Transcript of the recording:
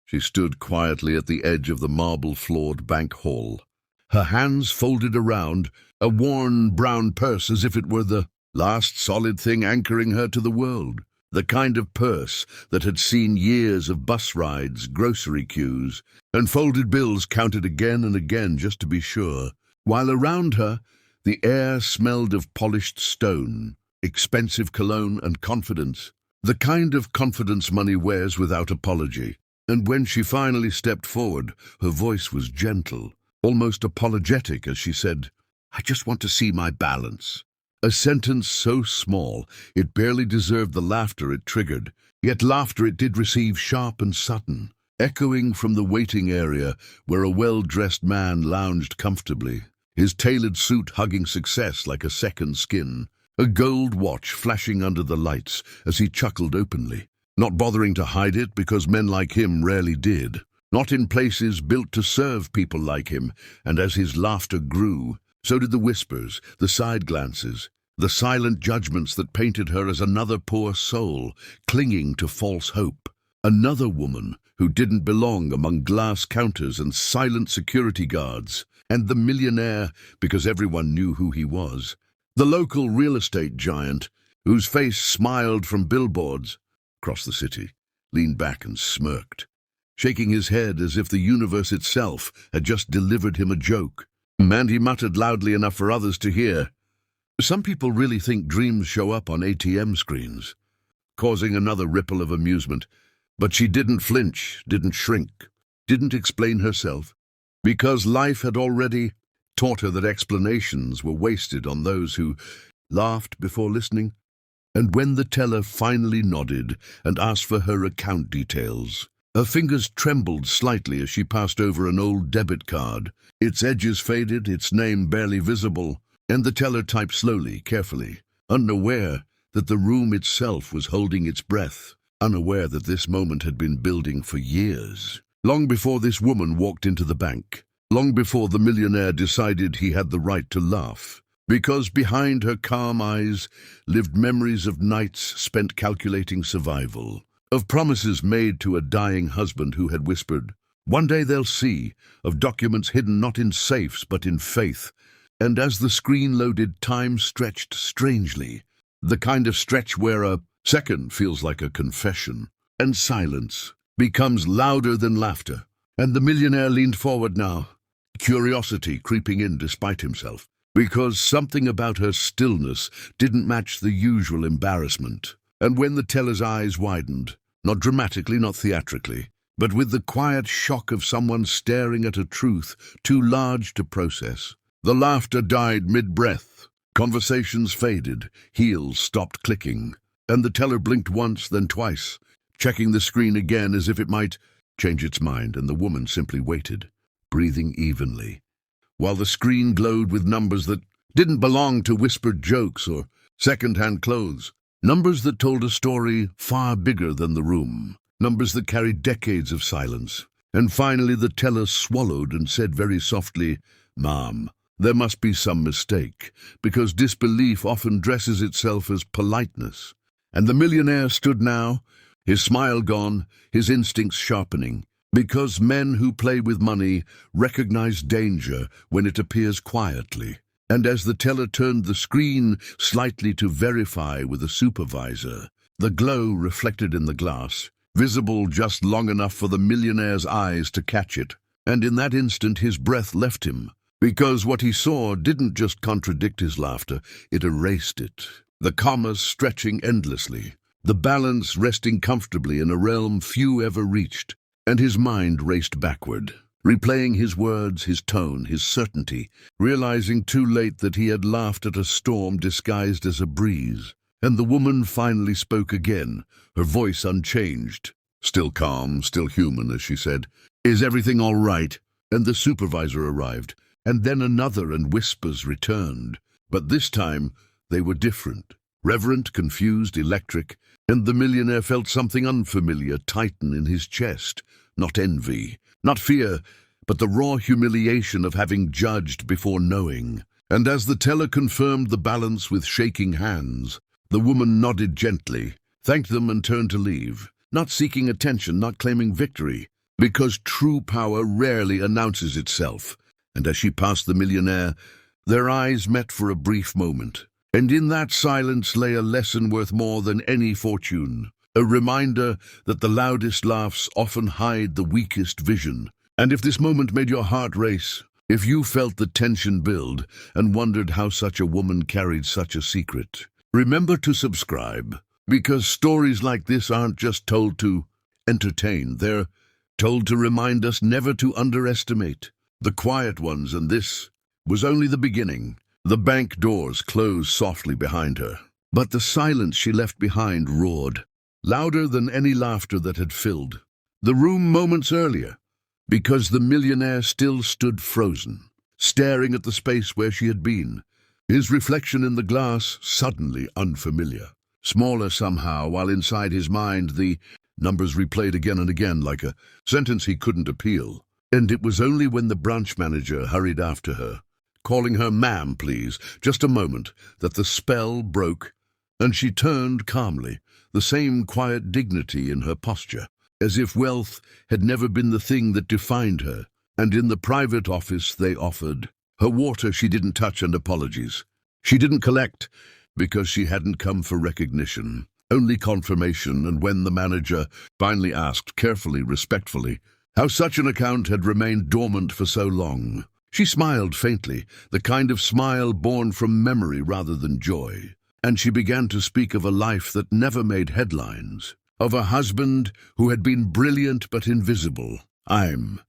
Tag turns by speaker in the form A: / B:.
A: She stood quietly at the edge of the marble-floored bank hall, her hands folded around a worn brown purse as if it were the last solid thing anchoring her to the world. The kind of purse that had seen years of bus rides, grocery queues, and folded bills counted again and again just to be sure, while around her the air smelled of polished stone, expensive cologne and confidence, the kind of confidence money wears without apology. And when she finally stepped forward, her voice was gentle, almost apologetic as she said, "I just want to see my balance." A sentence so small it barely deserved the laughter it triggered, yet laughter it did receive, sharp and sudden, echoing from the waiting area where a well-dressed man lounged comfortably, his tailored suit hugging success like a second skin, a gold watch flashing under the lights as he chuckled openly, not bothering to hide it because men like him rarely did, not in places built to serve people like him. And as his laughter grew, so did the whispers, the side glances, the silent judgments that painted her as another poor soul clinging to false hope, another woman who didn't belong among glass counters and silent security guards, and the millionaire because everyone knew who he was, the local real estate giant whose face smiled from billboards across the city, leaned back and smirked, shaking his head as if the universe itself had just delivered him a joke. And he muttered loudly enough for others to hear, "Some people really think dreams show up on ATM screens," causing another ripple of amusement. But she didn't flinch, didn't shrink, didn't explain herself, because life had already taught her that explanations were wasted on those who laughed before listening. And when the teller finally nodded and asked for her account details, her fingers trembled slightly as she passed over an old debit card, its edges faded, its name barely visible, and the teller typed slowly, carefully, unaware that the room itself was holding its breath, unaware that this moment had been building for years. Long before this woman walked into the bank, long before the millionaire decided he had the right to laugh, because behind her calm eyes lived memories of nights spent calculating survival, of promises made to a dying husband who had whispered, "One day they'll see," of documents hidden not in safes but in faith. And as the screen loaded, time stretched strangely, the kind of stretch where a second feels like a confession, and silence becomes louder than laughter. And the millionaire leaned forward now, curiosity creeping in despite himself, because something about her stillness didn't match the usual embarrassment. And when the teller's eyes widened, not dramatically, not theatrically, but with the quiet shock of someone staring at a truth too large to process, the laughter died mid-breath, conversations faded, heels stopped clicking, and the teller blinked once, then twice, checking the screen again as if it might change its mind, and the woman simply waited, breathing evenly, while the screen glowed with numbers that didn't belong to whispered jokes or second-hand clothes, numbers that told a story far bigger than the room, numbers that carried decades of silence. And finally the teller swallowed and said very softly, "Ma'am, there must be some mistake, because disbelief often dresses itself as politeness." And the millionaire stood now, his smile gone, his instincts sharpening, because men who play with money recognize danger when it appears quietly. And as the teller turned the screen slightly to verify with a supervisor, the glow reflected in the glass, visible just long enough for the millionaire's eyes to catch it. And in that instant his breath left him, because what he saw didn't just contradict his laughter, it erased it. The commas stretching endlessly, the balance resting comfortably in a realm few ever reached, and his mind raced backward, replaying his words, his tone, his certainty, realizing too late that he had laughed at a storm disguised as a breeze. And the woman finally spoke again, her voice unchanged, still calm, still human, as she said, "Is everything all right?" And the supervisor arrived, and then another, and whispers returned. But this time they were different, reverent, confused, electric, and the millionaire felt something unfamiliar tighten in his chest. Not envy, not fear, but the raw humiliation of having judged before knowing. And as the teller confirmed the balance with shaking hands, the woman nodded gently, thanked them and turned to leave, not seeking attention, not claiming victory, because true power rarely announces itself. And as she passed the millionaire, their eyes met for a brief moment. And in that silence lay a lesson worth more than any fortune, a reminder that the loudest laughs often hide the weakest vision. And if this moment made your heart race, if you felt the tension build and wondered how such a woman carried such a secret, remember to subscribe, because stories like this aren't just told to entertain, they're told to remind us never to underestimate the quiet ones, and this was only the beginning. The bank doors closed softly behind her, but the silence she left behind roared, louder than any laughter that had filled the room moments earlier, because the millionaire still stood frozen, staring at the space where she had been, his reflection in the glass suddenly unfamiliar, smaller somehow, while inside his mind the numbers replayed again and again like a sentence he couldn't appeal. And it was only when the branch manager hurried after her, calling her "Ma'am, please, just a moment," that the spell broke, and she turned calmly, the same quiet dignity in her posture, as if wealth had never been the thing that defined her. And in the private office they offered her water she didn't touch and apologies she didn't collect, because she hadn't come for recognition, only confirmation. And when the manager finally asked, carefully, respectfully, how such an account had remained dormant for so long, she smiled faintly, the kind of smile born from memory rather than joy. And she began to speak of a life that never made headlines, of a husband who had been brilliant but invisible. "I'm